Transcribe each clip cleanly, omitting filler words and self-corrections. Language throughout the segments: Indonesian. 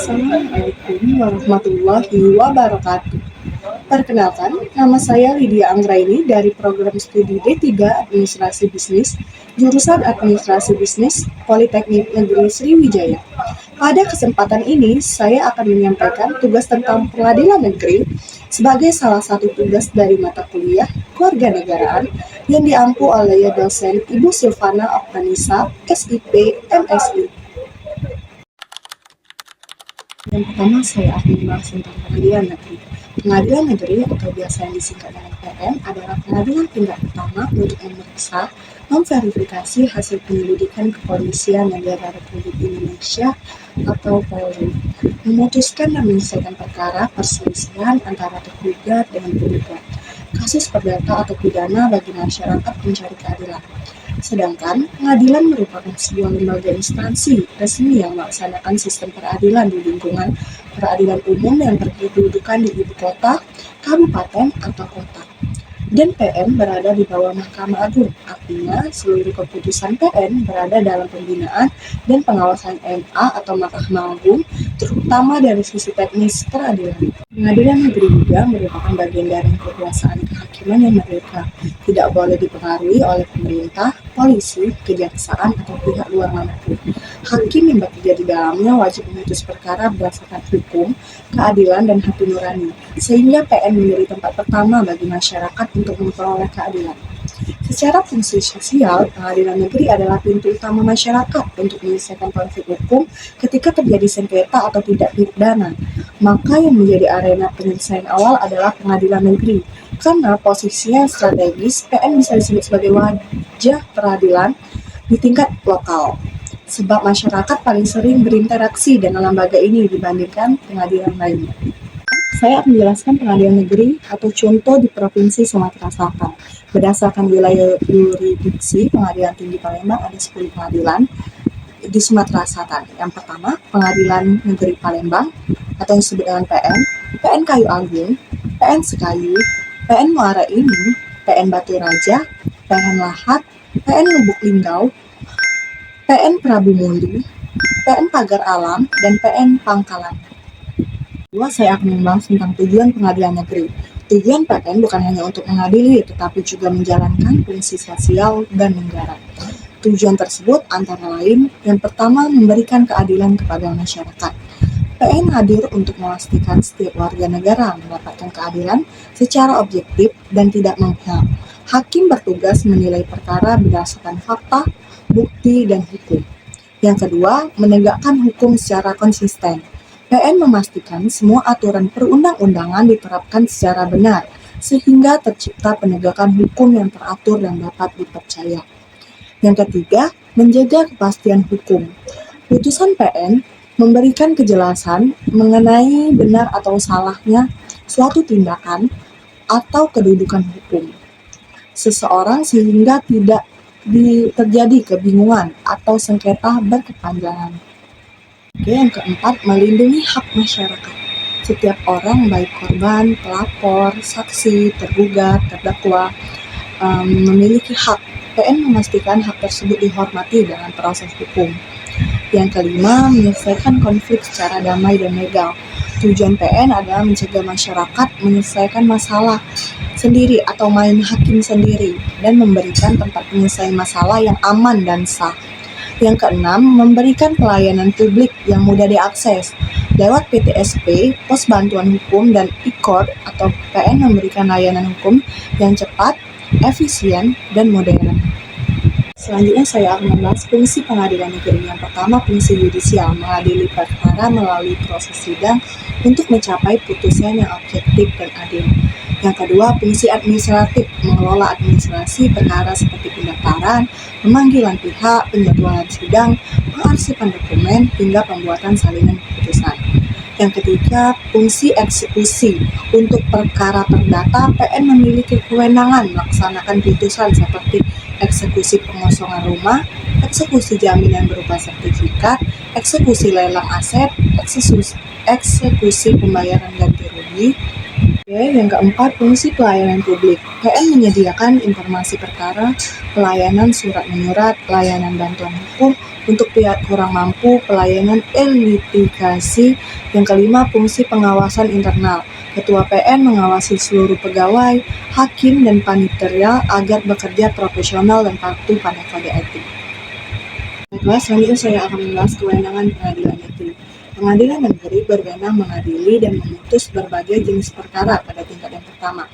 Assalamualaikum warahmatullahi wabarakatuh. Perkenalkan, nama saya Lydia Anggraini dari program studi D3 Administrasi Bisnis, jurusan Administrasi Bisnis, Politeknik Negeri Sriwijaya. Pada kesempatan ini, saya akan menyampaikan tugas tentang pengadilan negeri sebagai salah satu tugas dari mata kuliah Kewarganegaraan yang diampu oleh dosen Ibu Silvana Oktanisa, SIP, MSI. Yang pertama, saya akan membahas tentang pengadilan negeri. Pengadilan negeri atau biasa yang disingkat dengan PN adalah pengadilan tingkat pertama untuk memeriksa, memverifikasi hasil penyelidikan kepolisian negara Republik Indonesia atau Polri, memutuskan dan menyelesaikan perkara perselisihan antara tergugat dengan penggugat, kasus perdata atau pidana bagi masyarakat mencari keadilan. Sedangkan pengadilan merupakan sebuah lembaga instansi resmi yang melaksanakan sistem peradilan di lingkungan peradilan umum yang berkedudukan di ibu kota, kabupaten, atau kota. Dan PN berada di bawah Mahkamah Agung, artinya seluruh keputusan PN berada dalam pembinaan dan pengawasan MA atau Mahkamah Agung, terutama dari sisi teknis peradilan. Pengadilan negeri juga merupakan bagian dari kekuasaan kehakiman yang merdeka, tidak boleh dipengaruhi oleh pemerintah, polisi, kejaksaan, atau pihak luar manapun. Hakim yang bekerja di dalamnya wajib memutus perkara berdasarkan hukum, keadilan, dan hati nurani, sehingga PN menjadi tempat pertama bagi masyarakat untuk memperoleh keadilan. Secara fungsi sosial, pengadilan negeri adalah pintu utama masyarakat untuk menyelesaikan konflik hukum ketika terjadi sengketa atau tindak pidana. Maka yang menjadi arena penyelesaian awal adalah pengadilan negeri. Karena posisinya strategis, PN bisa disebut sebagai wajah peradilan di tingkat lokal. Sebab masyarakat paling sering berinteraksi dengan lembaga ini dibandingkan pengadilan lainnya. Saya akan menjelaskan pengadilan negeri atau contoh di Provinsi Sumatera Selatan. Berdasarkan wilayah yurisdiksi, Pengadilan Tinggi Palembang ada 10 pengadilan di Sumatera Selatan. Yang pertama, Pengadilan Negeri Palembang atau yang disebut dengan PN, PN Kayu Agung, PN Sekayu, PN Muara Ini, PN Batu Raja, PN Lahat, PN Lubuk Linggau, PN Prabu Muli, PN Pagar Alam, dan PN Pangkalan. Kedua, saya akan membahas tentang tujuan pengadilan negeri. Tujuan PN bukan hanya untuk mengadili, tetapi juga menjalankan fungsi sosial dan negara. Tujuan tersebut antara lain, yang pertama, memberikan keadilan kepada masyarakat. PN hadir untuk memastikan setiap warga negara mendapatkan keadilan secara objektif dan tidak memihak. Hakim bertugas menilai perkara berdasarkan fakta, bukti, dan hukum. Yang kedua, menegakkan hukum secara konsisten. PN memastikan semua aturan perundang-undangan diterapkan secara benar, sehingga tercipta penegakan hukum yang teratur dan dapat dipercaya. Yang ketiga, menjaga kepastian hukum. Putusan PN memberikan kejelasan mengenai benar atau salahnya suatu tindakan atau kedudukan hukum seseorang sehingga tidak terjadi kebingungan atau sengketa berkepanjangan. Oke, yang keempat, melindungi hak masyarakat. Setiap orang, baik korban, pelapor, saksi, tergugat, terdakwa, memiliki hak. PN memastikan hak tersebut dihormati dalam proses hukum. Yang kelima, menyelesaikan konflik secara damai dan legal. Tujuan PN adalah mencegah masyarakat menyelesaikan masalah sendiri atau main hakim sendiri dan memberikan tempat penyelesaian masalah yang aman dan sah. Yang keenam, memberikan pelayanan publik yang mudah diakses. Lewat PTSP, Pos Bantuan Hukum, dan e-court atau PN memberikan layanan hukum yang cepat, efisien, dan modern. Selanjutnya saya akan membahas fungsi pengadilan negeri. Yang pertama, fungsi yudisial, mengadili perkara melalui proses sidang untuk mencapai putusan yang objektif dan adil. Yang kedua, fungsi administratif, mengelola administrasi perkara seperti pendaftaran, pemanggilan pihak, penjadwalan sidang, pengarsipan dokumen, hingga pembuatan salinan keputusan. Yang ketiga, fungsi eksekusi. Untuk perkara perdata, PN memiliki kewenangan melaksanakan putusan seperti eksekusi pengosongan rumah, eksekusi jaminan berupa sertifikat, eksekusi lelang aset, eksekusi pembayaran ganti rugi. Oke, yang keempat, fungsi pelayanan publik. PN menyediakan informasi perkara, pelayanan surat menyurat, pelayanan bantuan hukum untuk pihak kurang mampu, pelayanan e-litigasi. Yang kelima, fungsi pengawasan internal. Ketua PN mengawasi seluruh pegawai, hakim, dan panitia agar bekerja profesional dan patuh pada kode etik. Baiklah, selanjutnya saya akan membahas kewenangan pengadilan negeri. Pengadilan negeri berwenang mengadili dan memutus berbagai jenis perkara pada tingkat yang pertama.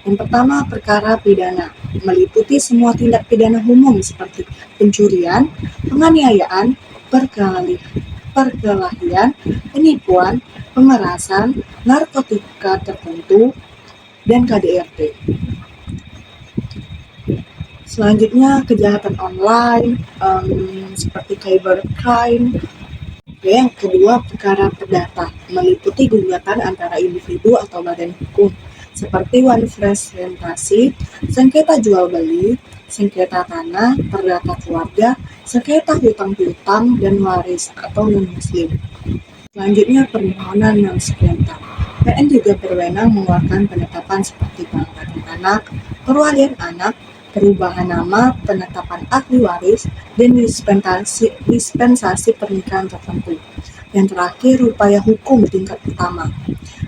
Yang pertama, perkara pidana, meliputi semua tindak pidana umum seperti pencurian, penganiayaan, perkelahian, penipuan, pemerasan, narkotika tertentu, dan KDRT. Selanjutnya, kejahatan online, seperti cybercrime. Yang kedua, perkara perdata, meliputi gugatan antara individu atau badan hukum, seperti warispresentasi, sengketa jual beli, sengketa tanah, perdata keluarga, sengketa hutang piutang, dan waris atau non-muslim. Selanjutnya, permohonan non-sengketa. PN juga berwenang mengeluarkan penetapan seperti pengangkatan anak, perwalian anak, perubahan nama, penetapan ahli waris, dan dispensasi pernikahan tertentu. Yang terakhir, upaya hukum tingkat pertama.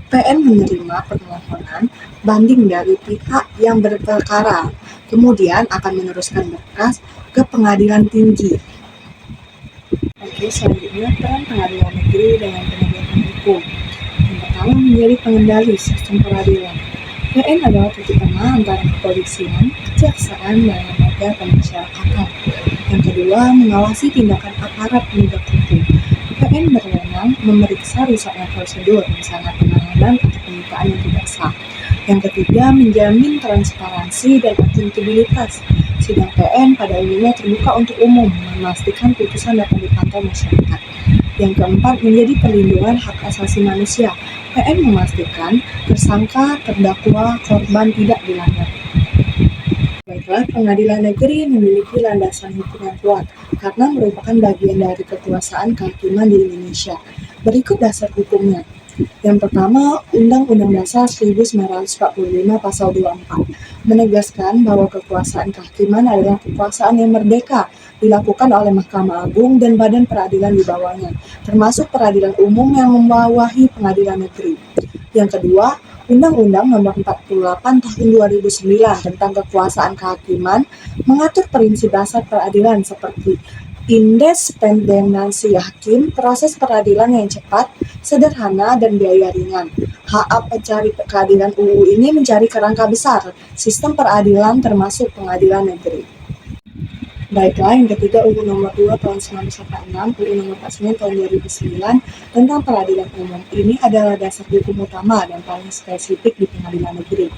PN menerima permohonan banding dari pihak yang berperkara, kemudian akan meneruskan berkas ke pengadilan tinggi. Oke, selanjutnya peran pengadilan negeri dengan penegakan hukum. Yang pertama, menjadi pengendali sistem peradilan. PN adalah titik tengah antara kepolisian, kejaksaan, dan lembaga pemasyarakatan. Yang kedua, mengawasi tindakan aparat penegak hukum. PN berwenang memeriksa rusaknya prosedur, misalnya penanganan atau penyitaan yang tidak sah. Yang ketiga, menjamin transparansi dan akuntabilitas. Sidang PN pada umumnya terbuka untuk umum, memastikan putusan dapat dipantau masyarakat. Yang keempat, menjadi perlindungan hak asasi manusia. PN memastikan tersangka, terdakwa, korban tidak dilanggar. Baiklah, pengadilan negeri memiliki landasan hukum yang kuat karena merupakan bagian dari kekuasaan kehakiman di Indonesia. Berikut dasar hukumnya. Yang pertama, Undang-Undang Dasar 1945 Pasal 24 menegaskan bahwa kekuasaan kehakiman adalah kekuasaan yang merdeka, dilakukan oleh Mahkamah Agung dan badan peradilan di bawahnya, termasuk peradilan umum yang membawahi pengadilan negeri. Yang kedua, Undang-Undang Nomor 48 Tahun 2009 tentang kekuasaan kehakiman mengatur prinsip dasar peradilan seperti independensi hakim, proses peradilan yang cepat, sederhana, dan biaya ringan. Hak pencari keadilan UU ini mencari kerangka besar sistem peradilan termasuk pengadilan negeri. Baiklah, yang ketiga UU Nomor 2 Tahun 1946, UU Nomor 49 Tahun 2009 tentang peradilan umum. Ini adalah dasar hukum utama dan paling spesifik di pengadilan negeri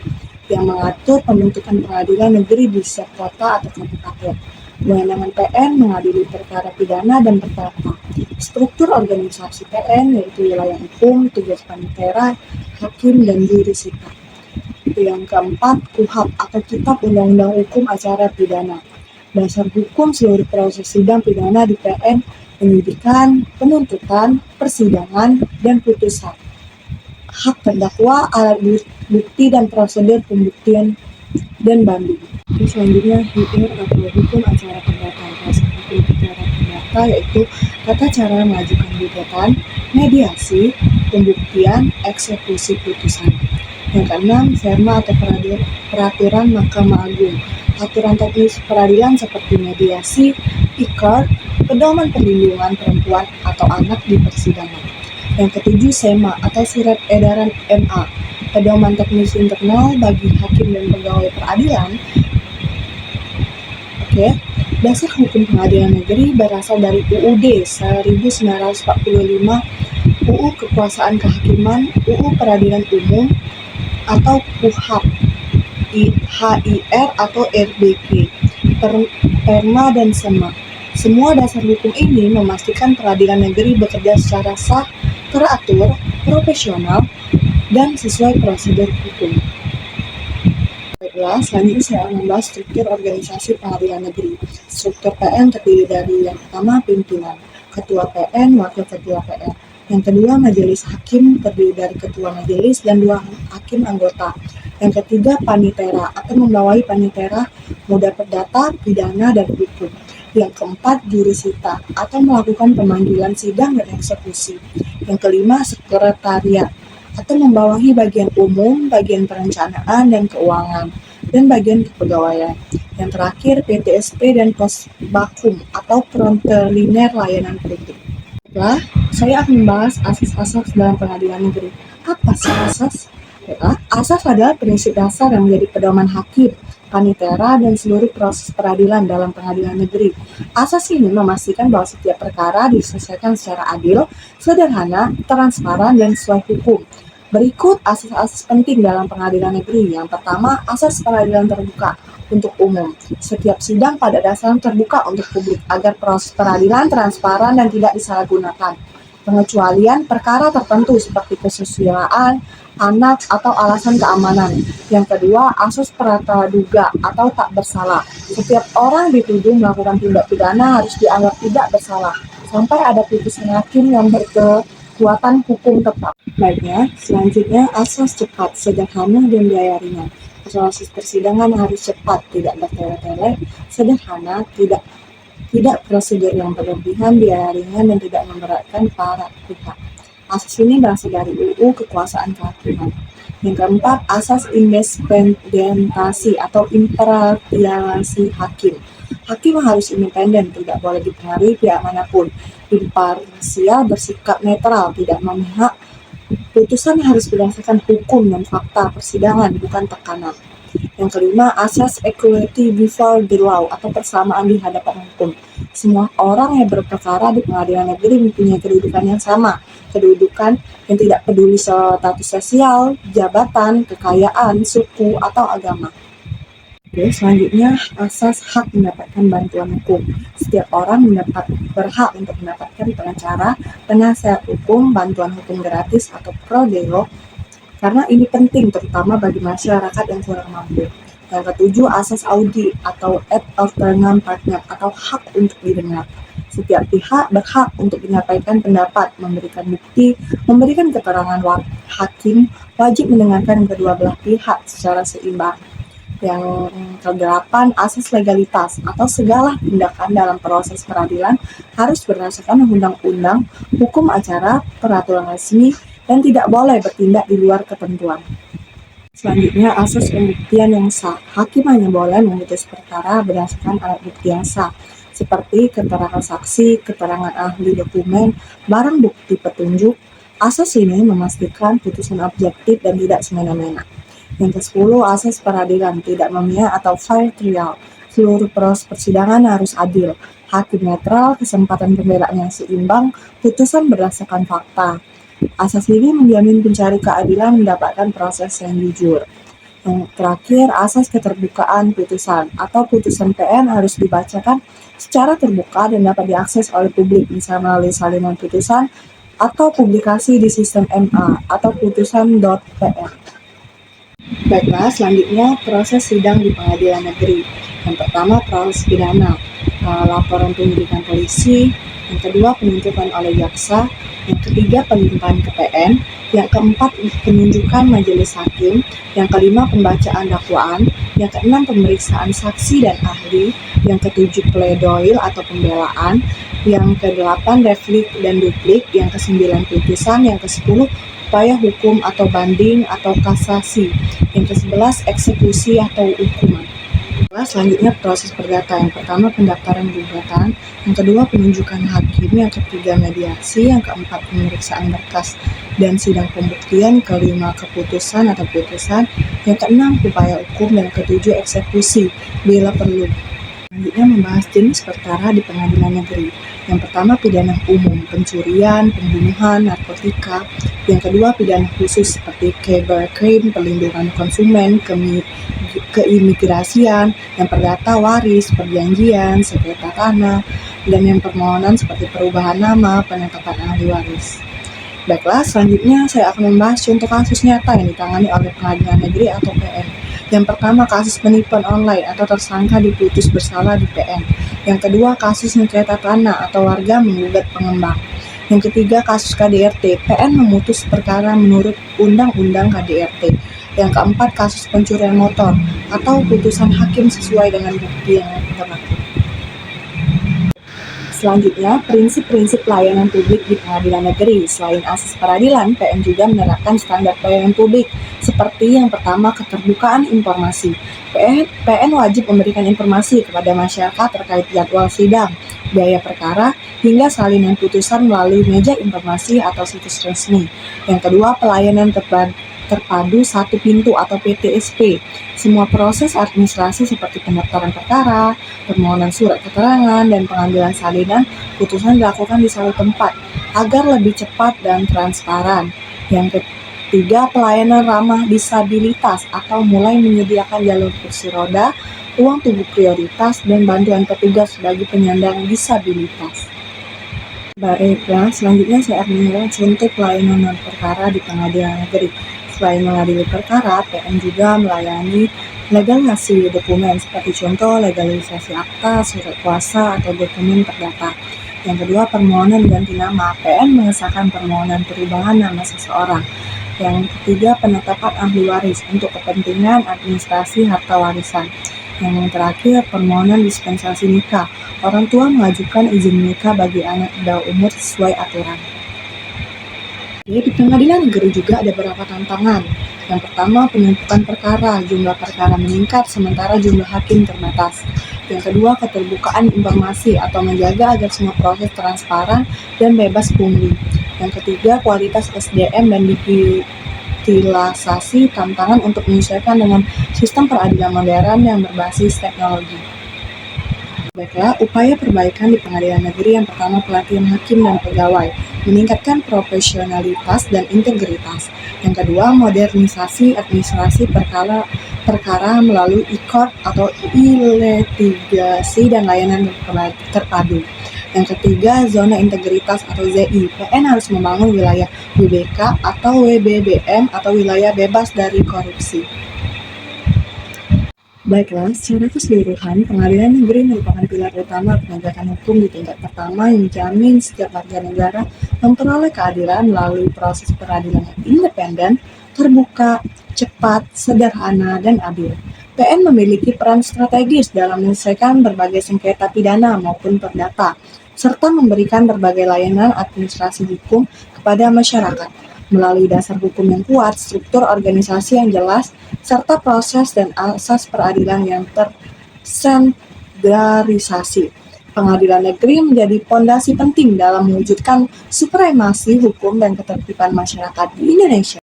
yang mengatur pembentukan pengadilan negeri di setiap kota atau kabupaten. Kewenangan PN mengadili perkara pidana dan perdata. Struktur organisasi PN yaitu wilayah hukum, tugas panitera, hakim, dan jurisita. Yang keempat, KUHAP atau Kitab Undang-Undang Hukum Acara Pidana. Dasar hukum seluruh proses sidang pidana di PN, penyidikan, penuntutan, persidangan, dan putusan. Hak terdakwa, alat bukti, dan prosedur pembuktian dan banding. Selanjutnya, HIR atau Hukum Acara Perdata. Dasar hukum acara perdata yaitu tata cara mengajukan gugatan, mediasi, pembuktian, eksekusi putusan. Yang keenam, FERMA atau Peraturan Mahkamah Agung. Aturan teknis peradilan seperti mediasi, e-court, pedoman perlindungan perempuan atau anak di persidangan. Yang ketujuh, SEMA atau Surat Edaran MA, pedoman teknis internal bagi hakim dan pegawai peradilan. Oke, dasar hukum pengadilan negeri berasal dari UUD 1945, UU Kekuasaan Kehakiman, UU Peradilan Umum, atau KUHAP, HIR atau RBK, PERMA, dan SEMA. Semua dasar hukum ini memastikan peradilan negeri bekerja secara sah, teratur, profesional, dan sesuai prosedur hukum. Baiklah, selanjutnya saya akan membahas struktur organisasi pengadilan negeri. Struktur PN terdiri dari yang pertama pimpinan, ketua PN, wakil ketua PN. Yang kedua, majelis hakim terdiri dari ketua majelis dan 2 hakim anggota. Yang ketiga, panitera atau membawahi panitera moda perdata, pidana, dan hukum. Yang keempat, jurisita atau melakukan pemanggilan sidang dan eksekusi. Yang kelima, sekretariat atau membawahi bagian umum, bagian perencanaan dan keuangan, dan bagian kepegawaian. Yang terakhir, PTSP dan Posbakum atau Fronteliner Layanan Publik. Baiklah, saya akan membahas asas-asas dalam pengadilan negeri. Apa sih asas? Baiklah, asas adalah prinsip dasar yang menjadi pedoman hakim, panitera, dan seluruh proses peradilan dalam pengadilan negeri. Asas ini memastikan bahwa setiap perkara diselesaikan secara adil, sederhana, transparan, dan sesuai hukum. Berikut asas-asas penting dalam pengadilan negeri. Yang pertama, asas peradilan terbuka untuk umum. Setiap sidang pada dasarnya terbuka untuk publik agar proses peradilan transparan dan tidak disalahgunakan. Pengecualian perkara tertentu seperti kesusilaan, anak, atau alasan keamanan. Yang kedua, asas prataduga atau tak bersalah. Setiap orang dituduh melakukan tindak pidana harus dianggap tidak bersalah sampai ada putusan hakim yang berkekuatan hukum tetap. Baiknya, selanjutnya asas cepat, sederhana, dan biaya ringan. Proses persidangan harus cepat, tidak bertele-tele, sederhana, tidak prosedur yang berlebihan, biaya ringan, dan tidak memberatkan para pihak. Asas ini berasal dari UU Kekuasaan Kehakiman. Yang keempat, asas independentasi atau imparsialasi hakim. Hakim harus independen, tidak boleh dipengaruhi pihak manapun. Imparsial bersikap netral, tidak memihak. Putusan harus berdasarkan hukum dan fakta persidangan, bukan tekanan. Yang kelima, asas equality before the law atau persamaan di hadapan hukum. Semua orang yang berperkara di pengadilan negeri mempunyai kedudukan yang sama, kedudukan yang tidak peduli status sosial, jabatan, kekayaan, suku, atau agama. Oke, selanjutnya asas hak mendapatkan bantuan hukum. Setiap orang berhak untuk mendapatkan pengacara, penasehat hukum, bantuan hukum gratis atau pro deo, karena ini penting terutama bagi masyarakat yang kurang mampu. Yang ketujuh, asas audi atau ad alternam partner atau hak untuk didengar. Setiap pihak berhak untuk menyampaikan pendapat, memberikan bukti, memberikan keterangan. Hakim wajib mendengarkan kedua belah pihak secara seimbang. Yang kedelapan, asas legalitas atau segala tindakan dalam proses peradilan harus berdasarkan undang-undang, hukum acara, peraturan resmi, dan tidak boleh bertindak di luar ketentuan. Selanjutnya, asas pembuktian yang sah. Hakim hanya boleh memutus perkara berdasarkan alat bukti yang sah, seperti keterangan saksi, keterangan ahli dokumen, barang bukti petunjuk. Asas ini memastikan putusan objektif dan tidak semena-mena. Yang ke-10, asas peradilan tidak memihak atau fair trial. Seluruh proses persidangan harus adil, hakim netral, kesempatan pembelaan yang seimbang, putusan berdasarkan fakta. Asas ini menjamin pencari keadilan mendapatkan proses yang jujur. Yang terakhir, asas keterbukaan putusan atau putusan PN harus dibacakan secara terbuka dan dapat diakses oleh publik, misalnya melalui salinan putusan atau publikasi di sistem MA atau putusan.pn. Baiklah, selanjutnya proses sidang di pengadilan negeri. Yang pertama, proses pidana, laporan penyidikan polisi. Yang kedua, penuntutan oleh jaksa. Yang ketiga, pelimpahan ke PN. Yang keempat, penunjukan majelis hakim. Yang kelima, pembacaan dakwaan. Yang keenam, pemeriksaan saksi dan ahli. Yang ketujuh, pledoil atau pembelaan. Yang kedelapan, replik dan duplik. Yang kesembilan, putusan. Yang ke-10, upaya hukum atau banding atau kasasi. Yang ke-11, eksekusi atau hukuman. Selanjutnya proses perdata. Yang pertama, pendaftaran gugatan. Yang kedua, penunjukan hakim. Yang ketiga, mediasi. Yang keempat, pemeriksaan berkas dan sidang pembuktian. Kelima, keputusan atau putusan. Yang keenam, upaya hukum. Dan ketujuh, eksekusi bila perlu. Selanjutnya membahas jenis perkara di pengadilan negeri. Yang pertama, pidana umum, pencurian, pembunuhan, narkotika. Yang kedua, pidana khusus seperti cybercrime, perlindungan konsumen, keimigrasian. Yang perdata, waris, perjanjian, sengketa tanah, dan yang permohonan seperti perubahan nama, penetapan ahli waris. Baiklah, selanjutnya saya akan membahas contoh kasus nyata yang ditangani oleh pengadilan negeri atau PN. Yang pertama, kasus penipuan online atau tersangka diputus bersalah di PN. Yang kedua, kasus sengketa tanah atau warga menggugat pengembang. Yang ketiga, kasus KDRT. PN memutus perkara menurut Undang-Undang KDRT. Yang keempat, kasus pencurian motor atau putusan hakim sesuai dengan bukti yang berlaku. Selanjutnya, prinsip-prinsip pelayanan publik di pengadilan negeri. Selain asas peradilan, PN juga menerapkan standar pelayanan publik, seperti yang pertama, keterbukaan informasi. PN wajib memberikan informasi kepada masyarakat terkait jadwal sidang, biaya perkara, hingga salinan putusan melalui meja informasi atau situs resmi. Yang kedua, pelayanan terpadu satu pintu atau PTSP. Semua proses administrasi seperti pendaftaran perkara, permohonan surat keterangan, dan pengambilan salinan putusan dilakukan di satu tempat agar lebih cepat dan transparan. Yang ketiga, pelayanan ramah disabilitas atau mulai menyediakan jalur kursi roda, ruang tunggu prioritas, dan bantuan petugas bagi penyandang disabilitas. Baiklah, selanjutnya saya akan mengulang contoh pelayanan non-perkara di pengadilan negeri. Selain mengadili perkara, PN juga melayani legalisasi dokumen seperti contoh legalisasi akta, surat kuasa, atau dokumen perdata. Yang kedua, permohonan ganti nama. PN mengesahkan permohonan perubahan nama seseorang. Yang ketiga, penetapan ahli waris untuk kepentingan administrasi harta warisan. Yang terakhir, permohonan dispensasi nikah. Orang tua mengajukan izin nikah bagi anak di bawah umur sesuai aturan. Di pengadilan negeri juga ada beberapa tantangan. Yang pertama, penumpukan perkara. Jumlah perkara meningkat sementara jumlah hakim terbatas. Yang kedua, keterbukaan informasi atau menjaga agar semua proses transparan dan bebas pungli. Yang ketiga, kualitas SDM dan digitalisasi, tantangan untuk menyesuaikan dengan sistem peradilan modern yang berbasis teknologi. Baiklah, upaya perbaikan di pengadilan negeri. Yang pertama, pelatihan hakim dan pegawai, meningkatkan profesionalitas dan integritas. Yang kedua, modernisasi administrasi perkara melalui e-court atau e-litigasi dan layanan terpadu. Yang ketiga, zona integritas atau ZI. PN harus membangun wilayah WBK atau WBBM atau wilayah bebas dari korupsi. Baiklah, secara keseluruhan, pengadilan negeri merupakan pilar utama penegakan hukum di tingkat pertama yang menjamin setiap warga negara memperoleh keadilan melalui proses peradilan yang independen, terbuka, cepat, sederhana, dan adil. PN memiliki peran strategis dalam menyelesaikan berbagai sengketa pidana maupun perdata, serta memberikan berbagai layanan administrasi hukum kepada masyarakat. Melalui dasar hukum yang kuat, struktur organisasi yang jelas, serta proses dan asas peradilan yang terstandarisasi. Pengadilan negeri menjadi fondasi penting dalam mewujudkan supremasi hukum dan ketertiban masyarakat di Indonesia.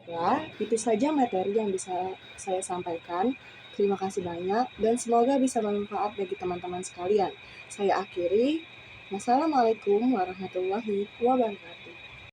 Ya, itu saja materi yang bisa saya sampaikan. Terima kasih banyak dan semoga bisa bermanfaat bagi teman-teman sekalian. Saya akhiri. Wassalamualaikum warahmatullahi wabarakatuh.